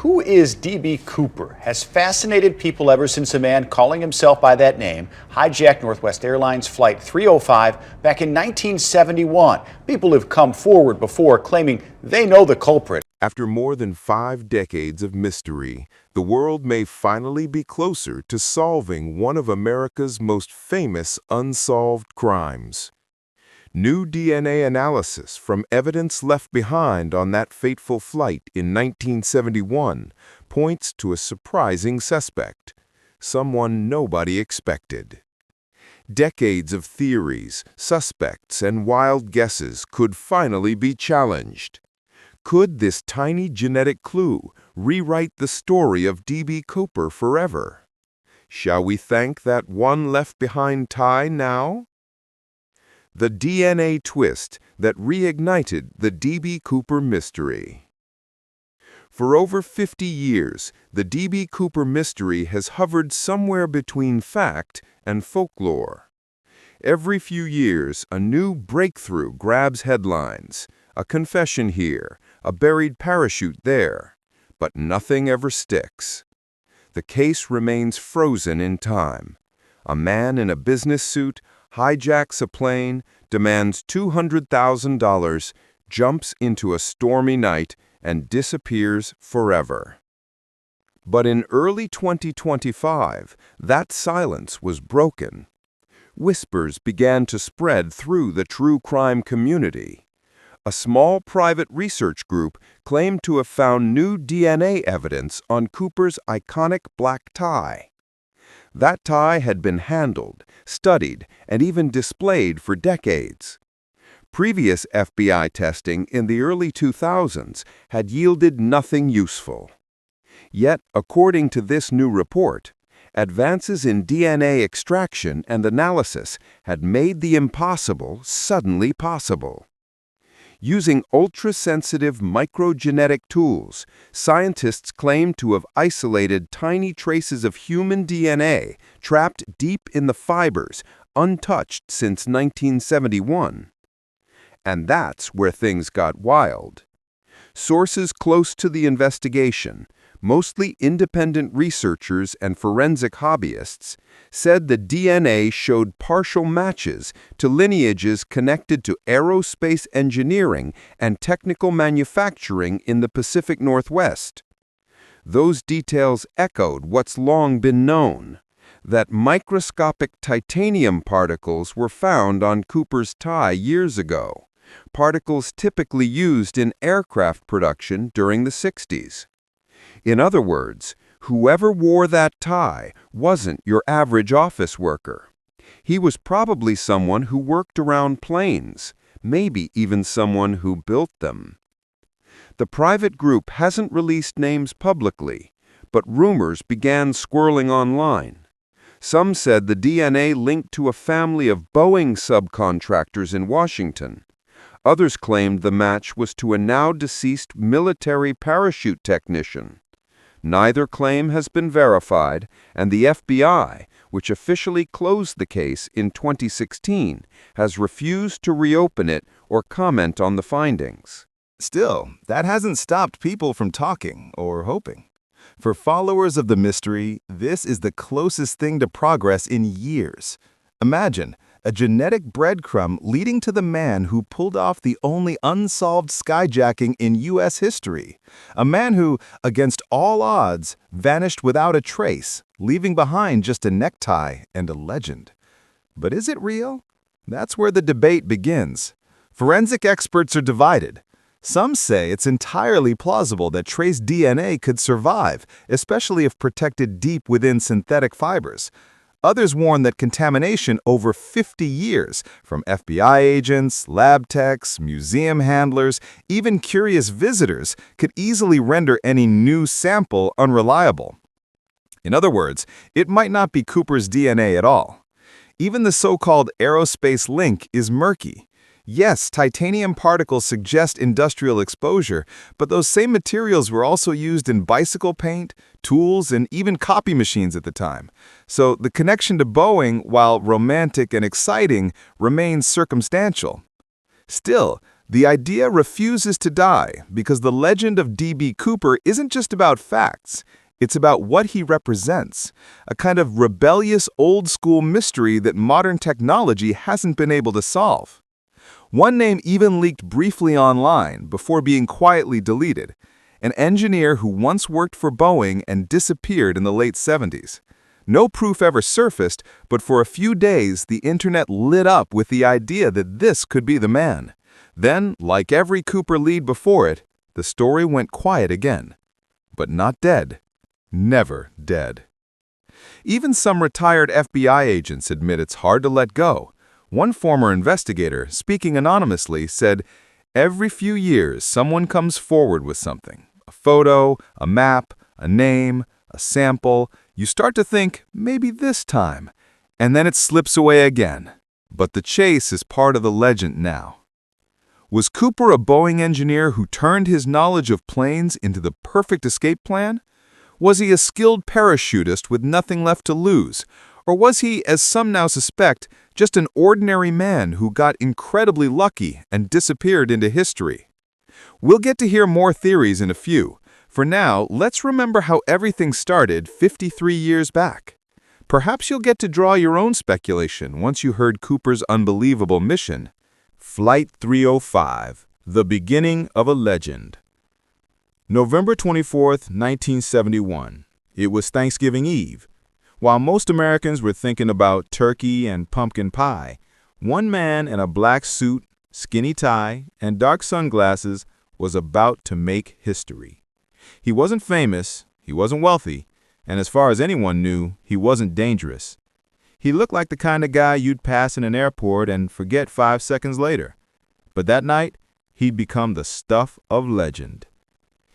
Who is D.B. Cooper has fascinated people ever since a man calling himself by that name hijacked Northwest Airlines Flight 305 back in 1971. People have come forward before claiming they know the culprit. After more than 5 decades of mystery, the world may finally be closer to solving one of America's most famous unsolved crimes. New DNA analysis from evidence left behind on that fateful flight in 1971 points to a surprising suspect, someone nobody expected. Decades of theories, suspects, and wild guesses could finally be challenged. Could this tiny genetic clue rewrite the story of D.B. Cooper forever? Shall we thank that one left-behind tie now? The DNA twist that reignited the D.B. Cooper mystery. For over 50 years, the D.B. Cooper mystery has hovered somewhere between fact and folklore. Every few years, a new breakthrough grabs headlines, a confession here, a buried parachute there, but nothing ever sticks. The case remains frozen in time. A man in a business suit hijacks a plane, demands $200,000, jumps into a stormy night, and disappears forever. But in early 2025, that silence was broken. Whispers began to spread through the true crime community. A small private research group claimed to have found new DNA evidence on Cooper's iconic black tie. That tie had been handled, studied, and even displayed for decades. Previous FBI testing in the early 2000s had yielded nothing useful. Yet, according to this new report, advances in DNA extraction and analysis had made the impossible suddenly possible. Using ultra-sensitive microgenetic tools, scientists claim to have isolated tiny traces of human DNA trapped deep in the fibers, untouched since 1971. And that's where things got wild. Sources close to the investigation, mostly independent researchers and forensic hobbyists, said the DNA showed partial matches to lineages connected to aerospace engineering and technical manufacturing in the Pacific Northwest. Those details echoed what's long been known, that microscopic titanium particles were found on Cooper's tie years ago, particles typically used in aircraft production during the 60s. In other words, whoever wore that tie wasn't your average office worker. He was probably someone who worked around planes, maybe even someone who built them. The private group hasn't released names publicly, but rumors began swirling online. Some said the DNA linked to a family of Boeing subcontractors in Washington. Others claimed the match was to a now-deceased military parachute technician. Neither claim has been verified, and the FBI, which officially closed the case in 2016, has refused to reopen it or comment on the findings. Still, that hasn't stopped people from talking or hoping. For followers of the mystery, this is the closest thing to progress in years. Imagine a genetic breadcrumb leading to the man who pulled off the only unsolved skyjacking in U.S. history. A man who, against all odds, vanished without a trace, leaving behind just a necktie and a legend. But is it real? That's where the debate begins. Forensic experts are divided. Some say it's entirely plausible that trace DNA could survive, especially if protected deep within synthetic fibers. Others warn that contamination over 50 years, from FBI agents, lab techs, museum handlers, even curious visitors, could easily render any new sample unreliable. In other words, it might not be Cooper's DNA at all. Even the so-called aerospace link is murky. Yes, titanium particles suggest industrial exposure, but those same materials were also used in bicycle paint, tools, and even copy machines at the time. So the connection to Boeing, while romantic and exciting, remains circumstantial. Still, The idea refuses to die because the legend of D.B. Cooper isn't just about facts. It's about what he represents, a kind of rebellious old-school mystery that modern technology hasn't been able to solve. One name even leaked briefly online before being quietly deleted, an engineer who once worked for Boeing and disappeared in the late 70s. No proof ever surfaced, but for a few days the internet lit up with the idea that this could be the man. Then, like every Cooper lead before it, the story went quiet again. But not dead. Never dead. Even some retired FBI agents admit it's hard to let go. One former investigator, speaking anonymously, said, "Every few years someone comes forward with something. A photo, a map, a name, a sample. You start to think, maybe this time. And then it slips away again. But the chase is part of the legend now." Was Cooper a Boeing engineer who turned his knowledge of planes into the perfect escape plan? Was he a skilled parachutist with nothing left to lose? Or was he, as some now suspect, just an ordinary man who got incredibly lucky and disappeared into history? We'll get to hear more theories in a few. For now, let's remember how everything started 53 years back. Perhaps you'll get to draw your own speculation once you heard Cooper's unbelievable mission. Flight 305, the beginning of a legend. November 24, 1971. It was Thanksgiving Eve. While most Americans were thinking about turkey and pumpkin pie, one man in a black suit, skinny tie, and dark sunglasses was about to make history. He wasn't famous, he wasn't wealthy, and as far as anyone knew, he wasn't dangerous. He looked like the kind of guy you'd pass in an airport and forget 5 seconds later. But that night, he'd become the stuff of legend.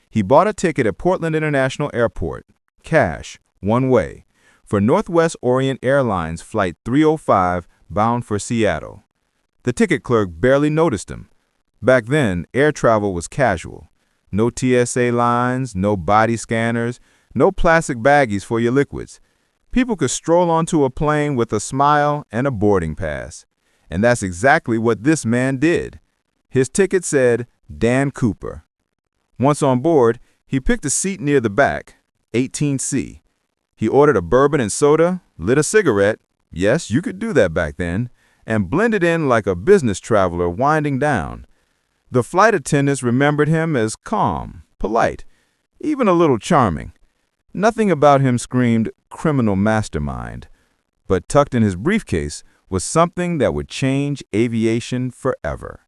He bought a ticket at Portland International Airport, cash, one way, for Northwest Orient Airlines Flight 305 bound for Seattle. The ticket clerk barely noticed him. Back then, air travel was casual. No TSA lines, no body scanners, no plastic baggies for your liquids. People could stroll onto a plane with a smile and a boarding pass. And that's exactly what this man did. His ticket said, Dan Cooper. Once on board, he picked a seat near the back, 18C. He ordered a bourbon and soda, lit a cigarette, yes, you could do that back then, and blended in like a business traveler winding down. The flight attendants remembered him as calm, polite, even a little charming. Nothing about him screamed criminal mastermind, but tucked in his briefcase was something that would change aviation forever.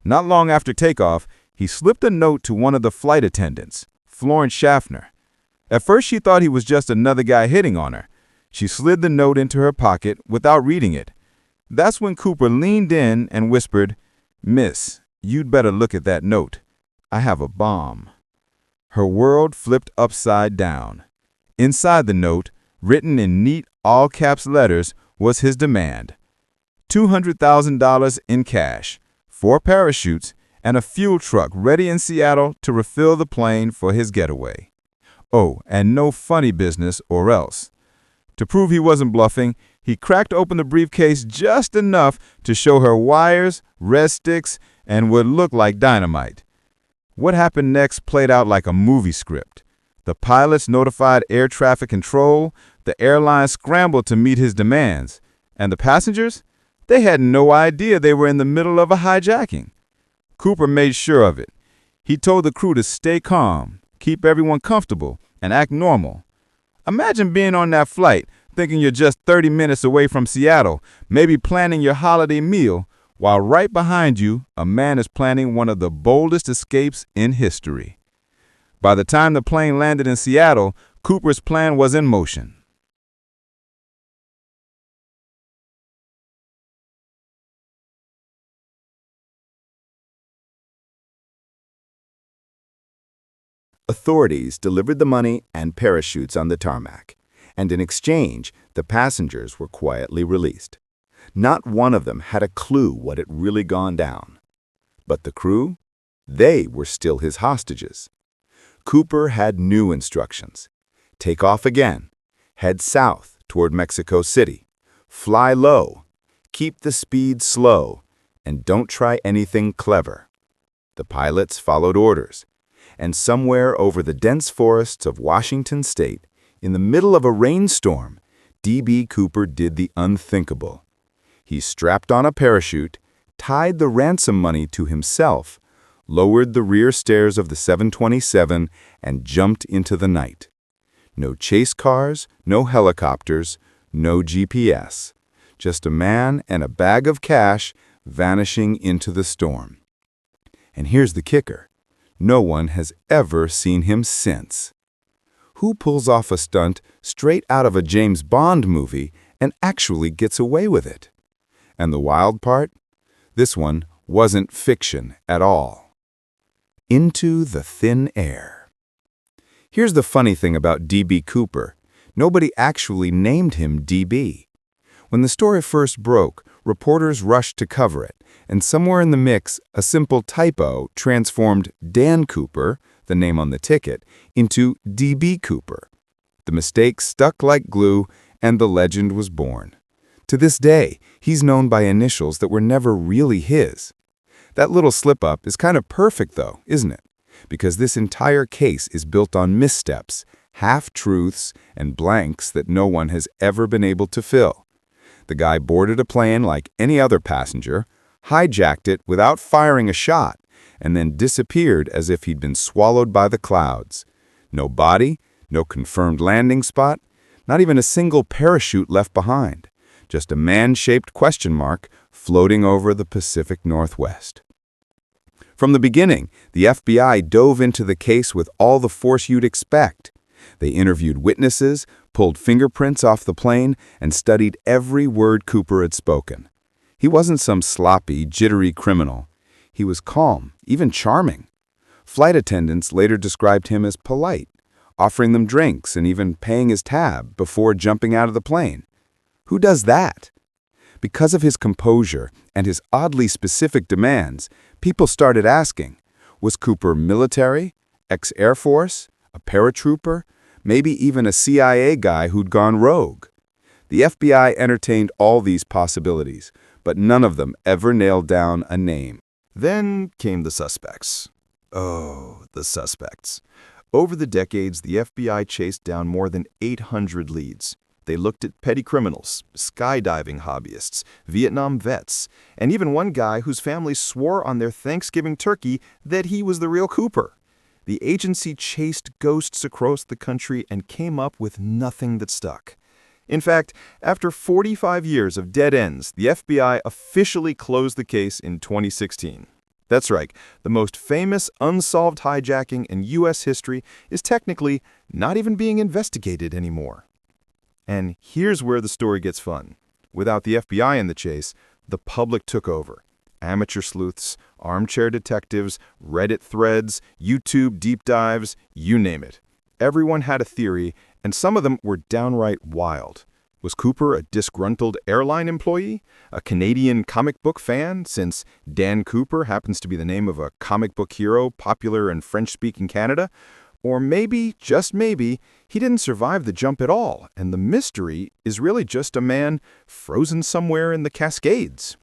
Not long after takeoff, he slipped a note to one of the flight attendants, Florence Schaffner. At first, she thought he was just another guy hitting on her. She slid the note into her pocket without reading it. That's when Cooper leaned in and whispered, "Miss, you'd better look at that note. I have a bomb." Her world flipped upside down. Inside the note, written in neat all-caps letters, was his demand. $200,000 in cash, 4 parachutes, and a fuel truck ready in Seattle to refill the plane for his getaway. Oh, and no funny business or else. To prove he wasn't bluffing, he cracked open the briefcase just enough to show her wires, red sticks, and what looked like dynamite. What happened next played out like a movie script. The pilots notified air traffic control, the airline scrambled to meet his demands, and the passengers? They had no idea they were in the middle of a hijacking. Cooper made sure of it. He told the crew to stay calm, keep everyone comfortable, and act normal. Imagine being on that flight, thinking you're just 30 minutes away from Seattle, maybe planning your holiday meal, while right behind you, a man is planning one of the boldest escapes in history. By the time the plane landed in Seattle, Cooper's plan was in motion. Authorities delivered the money and parachutes on the tarmac, and in exchange, the passengers were quietly released. Not one of them had a clue what had really gone down. But the crew? They were still his hostages. Cooper had new instructions. Take off again. Head south toward Mexico City. Fly low. Keep the speed slow. and don't try anything clever. The pilots followed orders, and somewhere over the dense forests of Washington state, in the middle of a rainstorm, D.B. Cooper did the unthinkable. He strapped on a parachute, tied the ransom money to himself, lowered the rear stairs of the 727, and jumped into the night. No chase cars, no helicopters, no GPS. Just a man and a bag of cash vanishing into the storm. And here's the kicker. No one has ever seen him since. Who pulls off a stunt straight out of a James Bond movie and actually gets away with it? And the wild part? This one wasn't fiction at all. Into the thin air. Here's the funny thing about D.B. Cooper. Nobody actually named him D.B. When the story first broke, reporters rushed to cover it, and somewhere in the mix, a simple typo transformed Dan Cooper, the name on the ticket, into D.B. Cooper. The mistake stuck like glue, and the legend was born. To this day, he's known by initials that were never really his. That little slip-up is kind of perfect, though, isn't it? Because this entire case is built on missteps, half-truths, and blanks that no one has ever been able to fill. The guy boarded a plane like any other passenger, hijacked it without firing a shot, and then disappeared as if he'd been swallowed by the clouds. No body, no confirmed landing spot, not even a single parachute left behind. Just a man-shaped question mark floating over the Pacific Northwest. From the beginning, the FBI dove into the case with all the force you'd expect. They interviewed witnesses, pulled fingerprints off the plane, and studied every word Cooper had spoken. He wasn't some sloppy, jittery criminal. He was calm, even charming. Flight attendants later described him as polite, offering them drinks and even paying his tab before jumping out of the plane. Who does that? Because of his composure and his oddly specific demands, people started asking, was Cooper military, ex-Air Force, a paratrooper, maybe even a CIA guy who'd gone rogue? The FBI entertained all these possibilities, but none of them ever nailed down a name. Then came the suspects. Oh, the suspects. Over the decades, the FBI chased down more than 800 leads. They looked at petty criminals, skydiving hobbyists, Vietnam vets, and even one guy whose family swore on their Thanksgiving turkey that he was the real Cooper. The agency chased ghosts across the country and came up with nothing that stuck. In fact, after 45 years of dead ends, the FBI officially closed the case in 2016. That's right, the most famous unsolved hijacking in U.S. history is technically not even being investigated anymore. And here's where the story gets fun. Without the FBI in the chase, the public took over. Amateur sleuths, armchair detectives, Reddit threads, YouTube deep dives, you name it. Everyone had a theory, and some of them were downright wild. Was Cooper a disgruntled airline employee? A Canadian comic book fan, since Dan Cooper happens to be the name of a comic book hero popular in French-speaking Canada? Or maybe, just maybe, he didn't survive the jump at all, and the mystery is really just a man frozen somewhere in the Cascades.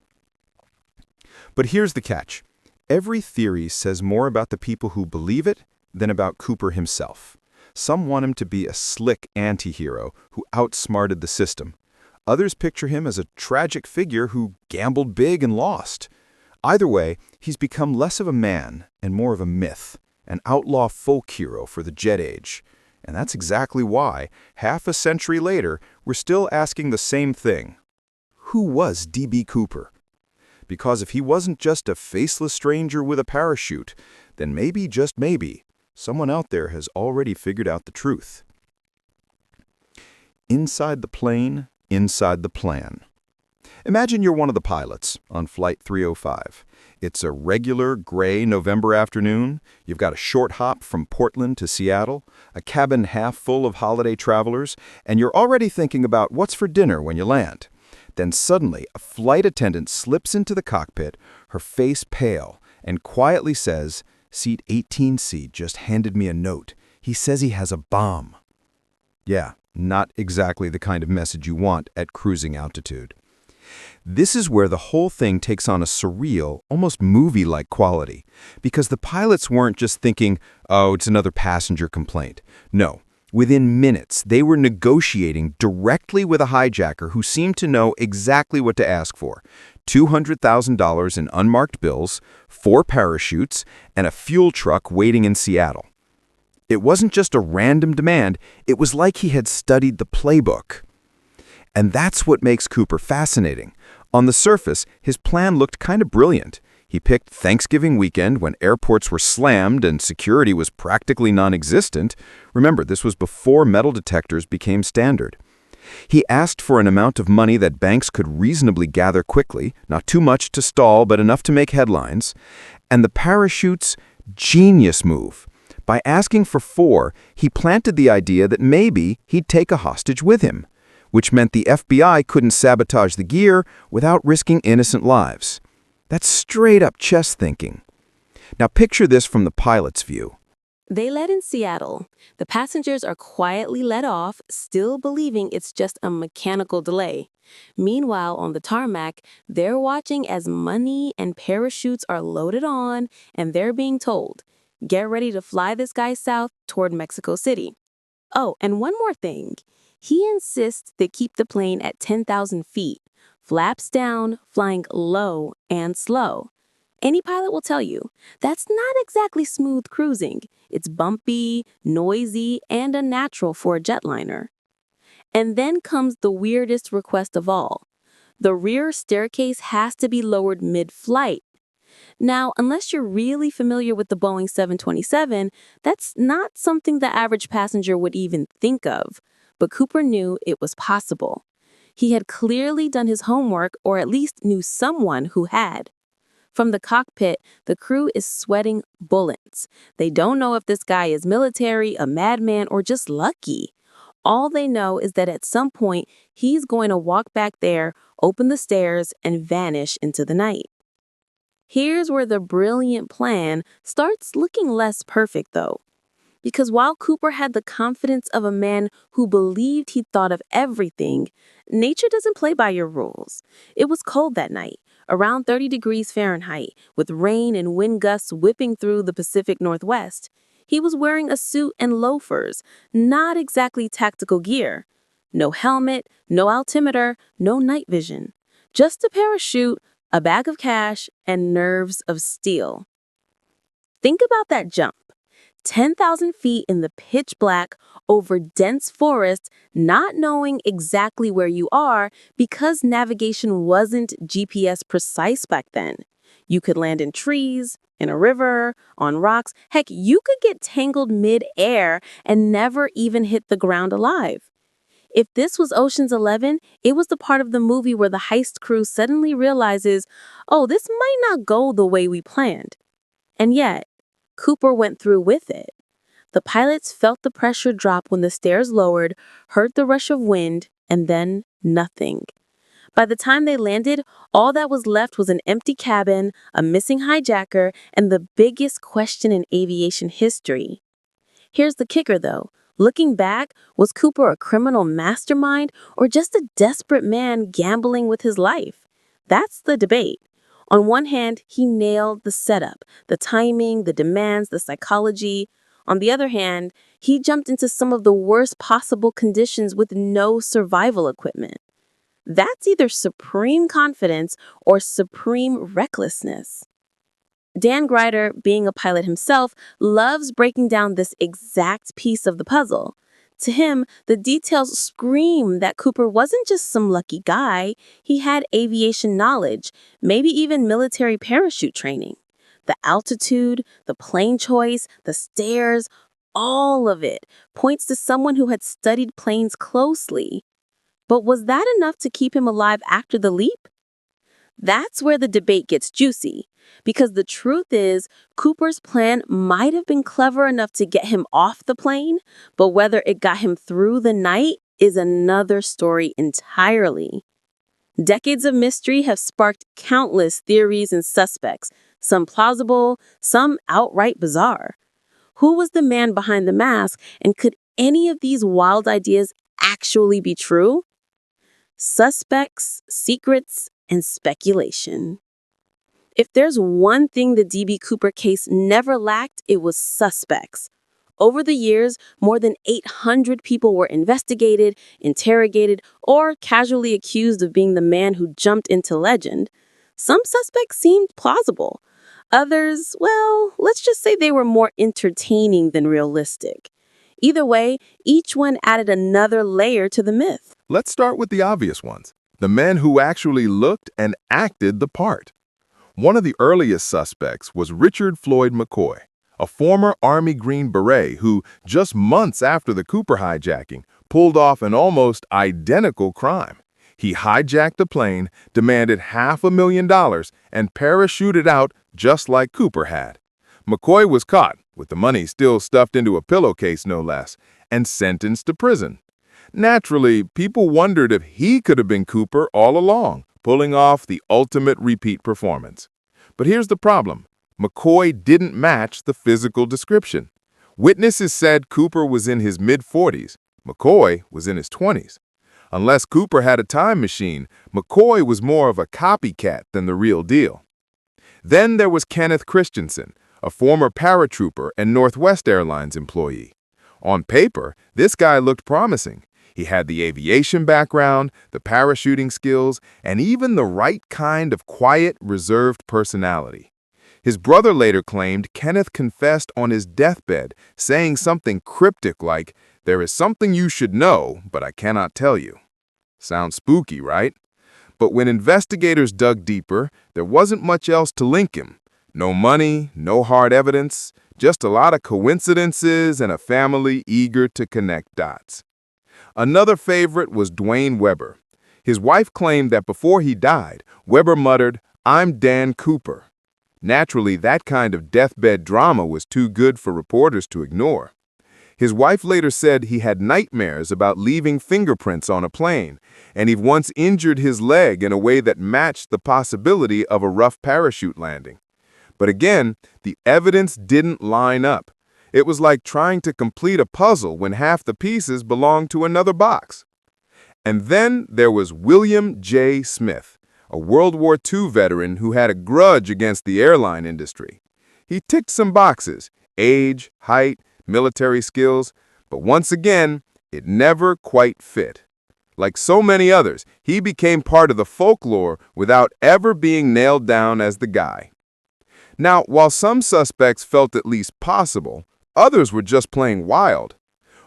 But here's the catch. Every theory says more about the people who believe it than about Cooper himself. Some want him to be a slick anti-hero who outsmarted the system. Others picture him as a tragic figure who gambled big and lost. Either way, he's become less of a man and more of a myth, an outlaw folk hero for the jet age. And that's exactly why, half a century later, we're still asking the same thing. Who was D.B. Cooper? Because if he wasn't just a faceless stranger with a parachute, then maybe, just maybe, someone out there has already figured out the truth. Inside the plane, inside the plan. Imagine you're one of the pilots on Flight 305. It's a regular gray November afternoon. You've got a short hop from Portland to Seattle, a cabin half full of holiday travelers, and you're already thinking about what's for dinner when you land. Then suddenly, a flight attendant slips into the cockpit, her face pale, and quietly says, "Seat 18C just handed me a note. He says he has a bomb." Yeah, not exactly the kind of message you want at cruising altitude. This is where the whole thing takes on a surreal, almost movie-like quality, because the pilots weren't just thinking, oh, it's another passenger complaint. No, within minutes, they were negotiating directly with a hijacker who seemed to know exactly what to ask for. $200,000 in unmarked bills, 4 parachutes, and a fuel truck waiting in Seattle. It wasn't just a random demand, it was like he had studied the playbook. And that's what makes Cooper fascinating. On the surface, his plan looked kind of brilliant. He picked Thanksgiving weekend when airports were slammed and security was practically non-existent. Remember, this was before metal detectors became standard. He asked for an amount of money that banks could reasonably gather quickly, not too much to stall, but enough to make headlines. And the parachutes, genius move. By asking for 4, he planted the idea that maybe he'd take a hostage with him, which meant the FBI couldn't sabotage the gear without risking innocent lives. That's straight-up chess thinking. Now picture this from the pilot's view. They land in Seattle. The passengers are quietly let off, still believing it's just a mechanical delay. Meanwhile, on the tarmac, they're watching as money and parachutes are loaded on, and they're being told, get ready to fly this guy south toward Mexico City. Oh, and one more thing. He insists they keep the plane at 10,000 feet, flaps down, flying low and slow. Any pilot will tell you, that's not exactly smooth cruising. It's bumpy, noisy, and unnatural for a jetliner. And then comes the weirdest request of all. The rear staircase has to be lowered mid-flight. Now, unless you're really familiar with the Boeing 727, that's not something the average passenger would even think of. But Cooper knew it was possible. He had clearly done his homework, or at least knew someone who had. From the cockpit, the crew is sweating bullets. They don't know if this guy is military, a madman, or just lucky. All they know is that at some point, he's going to walk back there, open the stairs, and vanish into the night. Here's where the brilliant plan starts looking less perfect, though. Because while Cooper had the confidence of a man who believed he'd thought of everything, nature doesn't play by your rules. It was cold that night, around 30 degrees Fahrenheit, with rain and wind gusts whipping through the Pacific Northwest. He was wearing a suit and loafers, not exactly tactical gear. No helmet, no altimeter, no night vision. Just a parachute, a bag of cash, and nerves of steel. Think about that jump. 10,000 feet in the pitch black over dense forest, not knowing exactly where you are because navigation wasn't GPS precise back then. You could land in trees, in a river, on rocks. Heck, you could get tangled mid-air and never even hit the ground alive. If this was Ocean's 11, it was the part of the movie where the heist crew suddenly realizes, oh, this might not go the way we planned. And yet, Cooper went through with it. The pilots felt the pressure drop when the stairs lowered, heard the rush of wind, and then nothing. By the time they landed, all that was left was an empty cabin, a missing hijacker, and the biggest question in aviation history. Here's the kicker, though. Looking back, was Cooper a criminal mastermind or just a desperate man gambling with his life? That's the debate. On one hand, he nailed the setup, the timing, the demands, the psychology. On the other hand, he jumped into some of the worst possible conditions with no survival equipment. That's either supreme confidence or supreme recklessness. Dan Grider, being a pilot himself, loves breaking down this exact piece of the puzzle. To him, the details scream that Cooper wasn't just some lucky guy. He had aviation knowledge, maybe even military parachute training. The altitude, the plane choice, the stairs, all of it points to someone who had studied planes closely. But was that enough to keep him alive after the leap? That's where the debate gets juicy, because the truth is, Cooper's plan might have been clever enough to get him off the plane, but whether it got him through the night is another story entirely. Decades of mystery have sparked countless theories and suspects, some plausible, some outright bizarre. Who was the man behind the mask, and could any of these wild ideas actually be true? Suspects, secrets, and speculation. If there's one thing the D.B. Cooper case never lacked, it was suspects. Over the years, more than 800 people were investigated, interrogated, or casually accused of being the man who jumped into legend. Some suspects seemed plausible. Others, well, let's just say they were more entertaining than realistic. Either way, each one added another layer to the myth. Let's start with the obvious ones, the men who actually looked and acted the part. One of the earliest suspects was Richard Floyd McCoy, a former Army Green Beret who, just months after the Cooper hijacking, pulled off an almost identical crime. He hijacked a plane, demanded $500,000, and parachuted out just like Cooper had. McCoy was caught, with the money still stuffed into a pillowcase no less, and sentenced to prison. Naturally, people wondered if he could have been Cooper all along, pulling off the ultimate repeat performance. But here's the problem. McCoy didn't match the physical description. Witnesses said Cooper was in his mid-40s. McCoy was in his 20s. Unless Cooper had a time machine, McCoy was more of a copycat than the real deal. Then there was Kenneth Christensen, a former paratrooper and Northwest Airlines employee. On paper, this guy looked promising. He had the aviation background, the parachuting skills, and even the right kind of quiet, reserved personality. His brother later claimed Kenneth confessed on his deathbed, saying something cryptic like, "There is something you should know, but I cannot tell you." Sounds spooky, right? But when investigators dug deeper, there wasn't much else to link him. No money, no hard evidence, just a lot of coincidences and a family eager to connect dots. Another favorite was Dwayne Weber. His wife claimed that before he died, Weber muttered, "I'm Dan Cooper." Naturally, that kind of deathbed drama was too good for reporters to ignore. His wife later said he had nightmares about leaving fingerprints on a plane, and he once injured his leg in a way that matched the possibility of a rough parachute landing. But again, the evidence didn't line up. It was like trying to complete a puzzle when half the pieces belonged to another box. And then there was William J. Smith, a World War II veteran who had a grudge against the airline industry. He ticked some boxes: age, height, military skills, but once again, it never quite fit. Like so many others, he became part of the folklore without ever being nailed down as the guy. Now, while some suspects felt at least possible, others were just playing wild.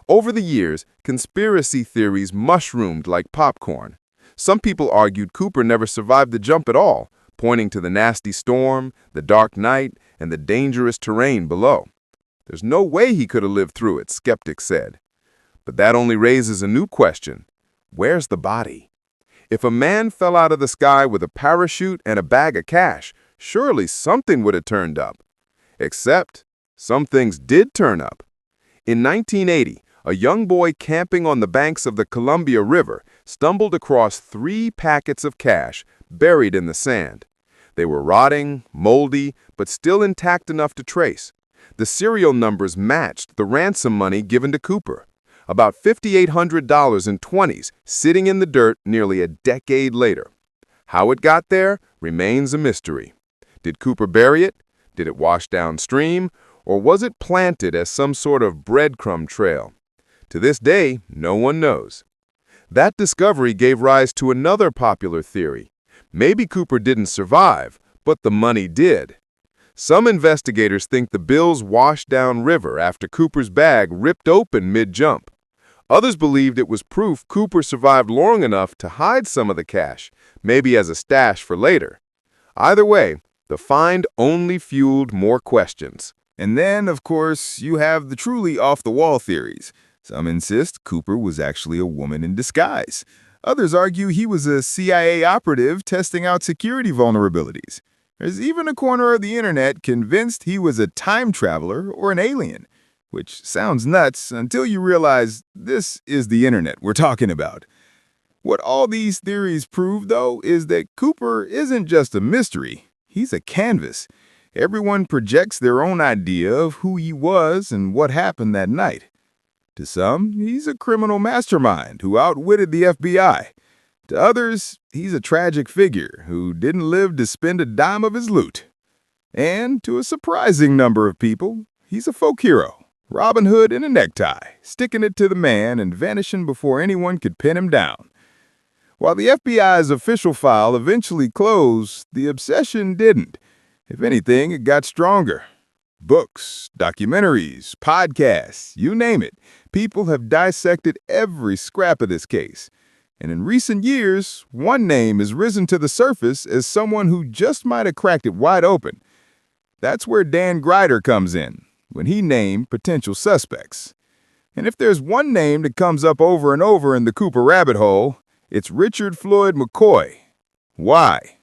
Over the years, conspiracy theories mushroomed like popcorn. Some people argued Cooper never survived the jump at all, pointing to the nasty storm, the dark night, and the dangerous terrain below. There's no way he could have lived through it, skeptics said. But that only raises a new question. Where's the body? If a man fell out of the sky with a parachute and a bag of cash, surely something would have turned up. Except, some things did turn up. In 1980, a young boy camping on the banks of the Columbia River stumbled across 3 packets of cash buried in the sand. They were rotting, moldy, but still intact enough to trace. The serial numbers matched the ransom money given to Cooper. About $5,800 in 20s, sitting in the dirt nearly a decade later. How it got there remains a mystery. Did Cooper bury it? Did it wash downstream? Or was it planted as some sort of breadcrumb trail? To this day, no one knows. That discovery gave rise to another popular theory. Maybe Cooper didn't survive, but the money did. Some investigators think the bills washed downriver after Cooper's bag ripped open mid-jump. Others believed it was proof Cooper survived long enough to hide some of the cash, maybe as a stash for later. Either way, the find only fueled more questions. And then, of course, you have the truly off-the-wall theories. Some insist Cooper was actually a woman in disguise. Others argue he was a CIA operative testing out security vulnerabilities. There's even a corner of the internet convinced he was a time traveler or an alien, which sounds nuts until you realize this is the internet we're talking about. What all these theories prove, though, is that Cooper isn't just a mystery. He's a canvas. Everyone projects their own idea of who he was and what happened that night. To some, he's a criminal mastermind who outwitted the FBI. To others, he's a tragic figure who didn't live to spend a dime of his loot. And to a surprising number of people, he's a folk hero, Robin Hood in a necktie, sticking it to the man and vanishing before anyone could pin him down. While the FBI's official file eventually closed, the obsession didn't. If anything, it got stronger. Books, documentaries, podcasts, you name it, people have dissected every scrap of this case. And in recent years, one name has risen to the surface as someone who just might have cracked it wide open. That's where Dan Grider comes in, when he named potential suspects. And if there's one name that comes up over and over in the Cooper rabbit hole, it's Richard Floyd McCoy. Why?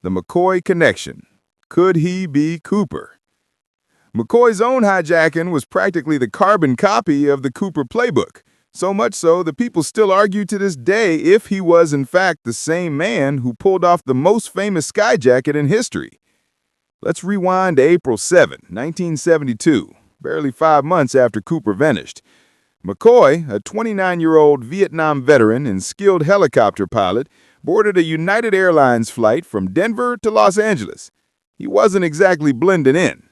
The McCoy connection. Could he be Cooper? McCoy's own hijacking was practically the carbon copy of the Cooper playbook, so much so that people still argue to this day if he was in fact the same man who pulled off the most famous skyjacket in history. Let's rewind to April 7, 1972, barely 5 months after Cooper vanished. McCoy, a 29-year-old Vietnam veteran and skilled helicopter pilot, boarded a United Airlines flight from Denver to Los Angeles. He wasn't exactly blending in.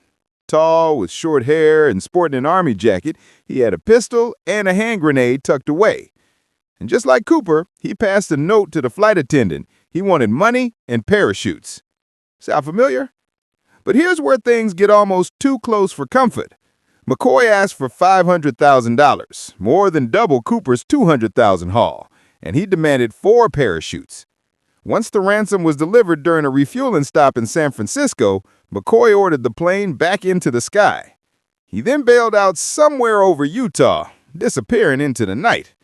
Tall, with short hair and sporting an army jacket, he had a pistol and a hand grenade tucked away. And just like Cooper, he passed a note to the flight attendant. He wanted money and parachutes. Sound familiar? But here's where things get almost too close for comfort. McCoy asked for $500,000, more than double Cooper's $200,000 haul, and he demanded 4 parachutes. Once the ransom was delivered during a refueling stop in San Francisco, McCoy ordered the plane back into the sky. He then bailed out somewhere over Utah, disappearing into the night.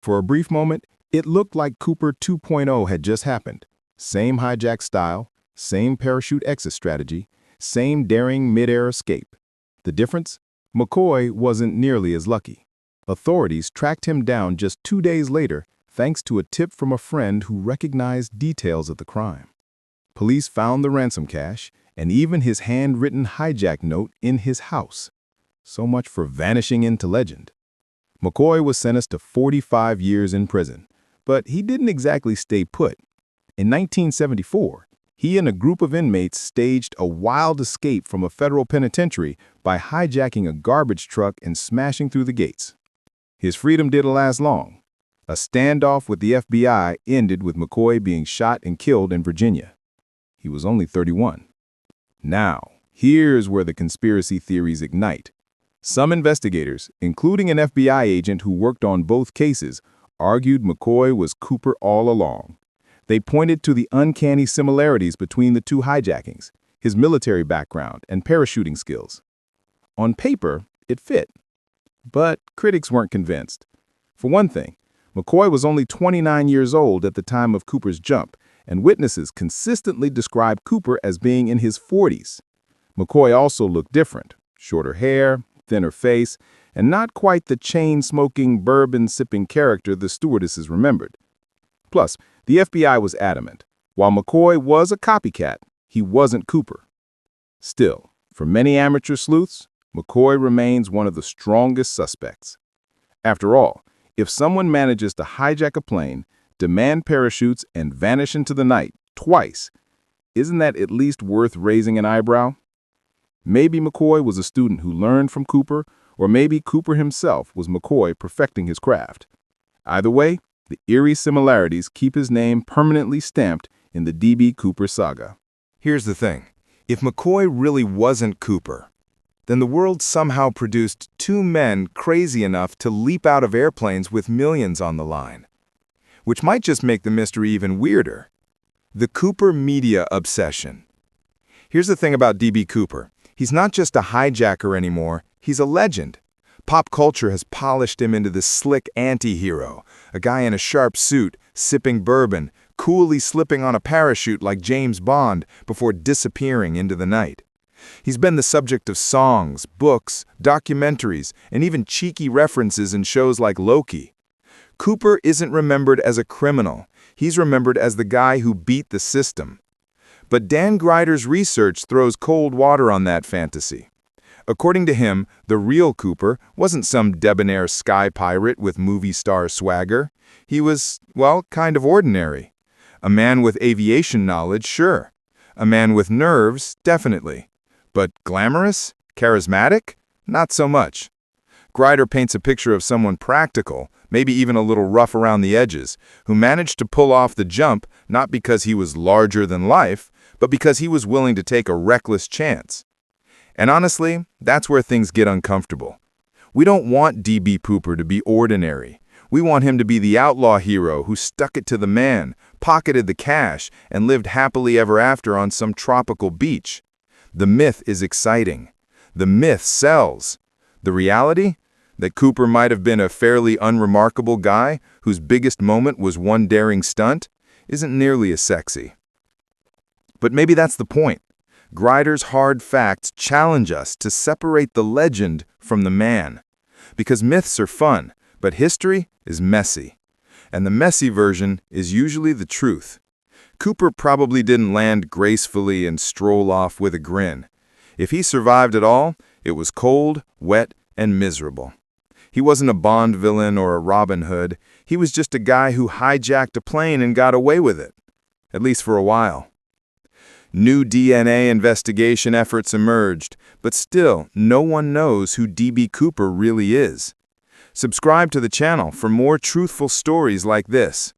For a brief moment, it looked like Cooper 2.0 had just happened. Same hijack style, same parachute exit strategy, same daring mid-air escape. The difference? McCoy wasn't nearly as lucky. Authorities tracked him down just 2 days later thanks to a tip from a friend who recognized details of the crime. Police found the ransom cash and even his handwritten hijack note in his house. So much for vanishing into legend. McCoy was sentenced to 45 years in prison, but he didn't exactly stay put. In 1974, he and a group of inmates staged a wild escape from a federal penitentiary by hijacking a garbage truck and smashing through the gates. His freedom didn't last long. A standoff with the FBI ended with McCoy being shot and killed in Virginia. He was only 31. Now, here's where the conspiracy theories ignite. Some investigators, including an FBI agent who worked on both cases, argued McCoy was Cooper all along. They pointed to the uncanny similarities between the two hijackings, his military background and parachuting skills. On paper, it fit. But critics weren't convinced. For one thing, McCoy was only 29 years old at the time of Cooper's jump, and witnesses consistently described Cooper as being in his 40s. McCoy also looked different, shorter hair, thinner face, and not quite the chain-smoking, bourbon-sipping character the stewardesses remembered. Plus, the FBI was adamant. While McCoy was a copycat, he wasn't Cooper. Still, for many amateur sleuths, McCoy remains one of the strongest suspects. After all, if someone manages to hijack a plane, demand parachutes, and vanish into the night twice, isn't that at least worth raising an eyebrow? Maybe McCoy was a student who learned from Cooper, or maybe Cooper himself was McCoy perfecting his craft. Either way, the eerie similarities keep his name permanently stamped in the D.B. Cooper saga. Here's the thing. If McCoy really wasn't Cooper, then the world somehow produced 2 men crazy enough to leap out of airplanes with millions on the line. Which might just make the mystery even weirder. The Cooper media obsession. Here's the thing about D.B. Cooper. He's not just a hijacker anymore, he's a legend. Pop culture has polished him into this slick anti-hero, a guy in a sharp suit, sipping bourbon, coolly slipping on a parachute like James Bond before disappearing into the night. He's been the subject of songs, books, documentaries, and even cheeky references in shows like Loki. Cooper isn't remembered as a criminal. He's remembered as the guy who beat the system. But Dan Grider's research throws cold water on that fantasy. According to him, the real Cooper wasn't some debonair sky pirate with movie star swagger. He was, well, kind of ordinary. A man with aviation knowledge, sure. A man with nerves, definitely. But glamorous? Charismatic? Not so much. Grider paints a picture of someone practical, maybe even a little rough around the edges, who managed to pull off the jump not because he was larger than life, but because he was willing to take a reckless chance. And honestly, that's where things get uncomfortable. We don't want D.B. Cooper to be ordinary. We want him to be the outlaw hero who stuck it to the man, pocketed the cash, and lived happily ever after on some tropical beach. The myth is exciting. The myth sells. The reality? That Cooper might have been a fairly unremarkable guy whose biggest moment was one daring stunt isn't nearly as sexy. But maybe that's the point. Grider's hard facts challenge us to separate the legend from the man. Because myths are fun, but history is messy. And the messy version is usually the truth. Cooper probably didn't land gracefully and stroll off with a grin. If he survived at all, it was cold, wet, and miserable. He wasn't a Bond villain or a Robin Hood. He was just a guy who hijacked a plane and got away with it. At least for a while. New DNA investigation efforts emerged, but still, no one knows who D.B. Cooper really is. Subscribe to the channel for more truthful stories like this.